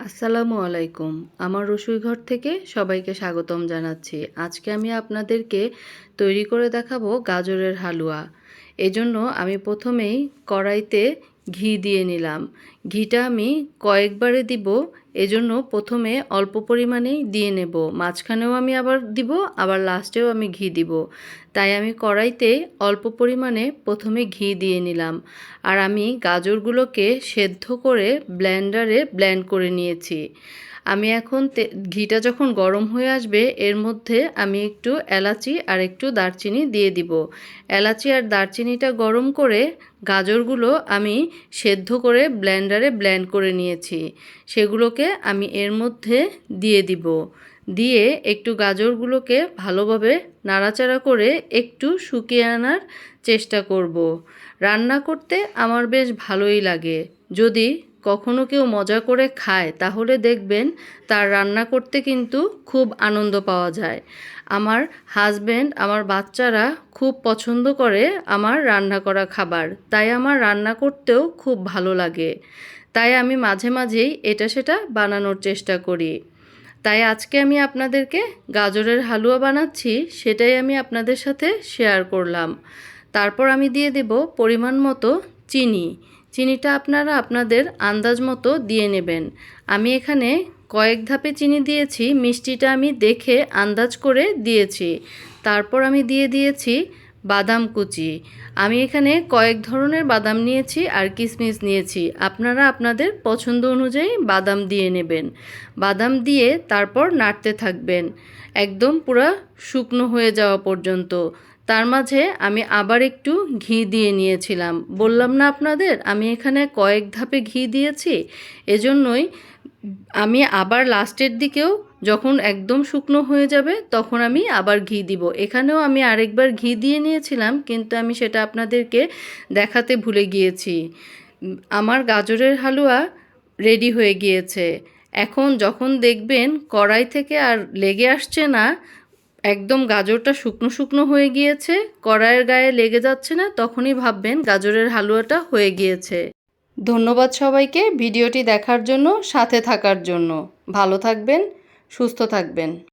আসসালামু আলাইকুম। আমার রসুই ঘর থেকে সবাইকে স্বাগতম জানাচ্ছি। আজকে আমি আপনাদেরকে তৈরি করে দেখাবো গাজরের হালুয়া। এজন্য আমি প্রথমেই কড়াইতে ঘি দিয়ে নিলাম। ঘিটা আমি কয়েকবারে দিব, এজন্য প্রথমে অল্প পরিমাণেই দিয়ে নেব। মাঝখানেও আমি আবার দিব, আবার লাস্টেও আমি ঘি দিব। তাই আমি কড়াইতে অল্প পরিমাণে প্রথমে ঘি দিয়ে নিলাম। আর আমি গাজরগুলোকে সেদ্ধ করে ব্লেন্ডারে ব্লেন্ড করে নিয়েছি। আমি এখন ঘিটা যখন গরম হয়ে আসবে এর মধ্যে আমি একটু এলাচি আর একটু দারচিনি দিয়ে দিব। এলাচি আর দারচিনিটা গরম করে গাজরগুলো আমি সেদ্ধ করে ব্লেন্ডারে ব্লেন্ড করে নিয়েছি, সেগুলোকে আমি এর মধ্যে দিয়ে দিব। দিয়ে একটু গাজরগুলোকে ভালোভাবে নাড়াচাড়া করে একটু শুকিয়ে আনার চেষ্টা করব। রান্না করতে আমার বেশ ভালোই লাগে। যদি কখনো কেউ মজা করে খায় তাহলে দেখবেন তার রান্না করতে কিন্তু খুব আনন্দ পাওয়া যায়। আমার হাজবেন্ড, আমার বাচ্চারা খুব পছন্দ করে আমার রান্না করা খাবার, তাই আমার রান্না করতেও খুব ভালো লাগে। তাই আমি মাঝে মাঝেই এটা সেটা বানানোর চেষ্টা করি। তাই আজকে আমি আপনাদেরকে গাজরের হালুয়া বানাচ্ছি, সেটাই আমি আপনাদের সাথে শেয়ার করলাম। তারপর আমি দিয়ে দেব পরিমাণ মতো চিনি। চিনিটা আপনারা আপনাদের আন্দাজ মতো দিয়ে নেবেন। আমি এখানে কয়েক ধাপে চিনি দিয়েছি, মিষ্টিটা আমি দেখে আন্দাজ করে দিয়েছি। তারপর আমি দিয়ে দিয়েছি বাদাম কুচি। আমি এখানে কয়েক ধরনের বাদাম নিয়েছি আর কিশমিশ নিয়েছি, আপনারা আপনাদের পছন্দ অনুযায়ী বাদাম দিয়ে নেবেন। বাদাম দিয়ে তারপর নাড়তে থাকবেন একদম পুরো শুকনো হয়ে যাওয়া পর্যন্ত। তার মাঝে আমি আবার একটু ঘি দিয়ে নিয়েছিলাম। বললাম না আপনাদের আমি এখানে কয়েক ধাপে ঘি দিয়েছি, এজন্যই আমি আবার লাস্টের দিকেও যখন একদম শুকনো হয়ে যাবে তখন আমি আবার ঘি দিব। এখানেও আমি আরেকবার ঘি দিয়ে নিয়েছিলাম, কিন্তু আমি সেটা আপনাদেরকে দেখাতে ভুলে গিয়েছি। আমার গাজরের হালুয়া রেডি হয়ে গিয়েছে। এখন যখন দেখবেন কড়াই থেকে আর লেগে আসছে না, একদম গাজরটা শুকনো শুকনো হয়ে গিয়েছে, কড়াইয়ের গায়ে লেগে যাচ্ছে না, তখনই ভাববেন গাজরের হালুয়াটা হয়ে গিয়েছে। ধন্যবাদ সবাইকে ভিডিওটি দেখার জন্য, সাথে থাকার জন্য। ভালো থাকবেন, সুস্থ থাকবেন।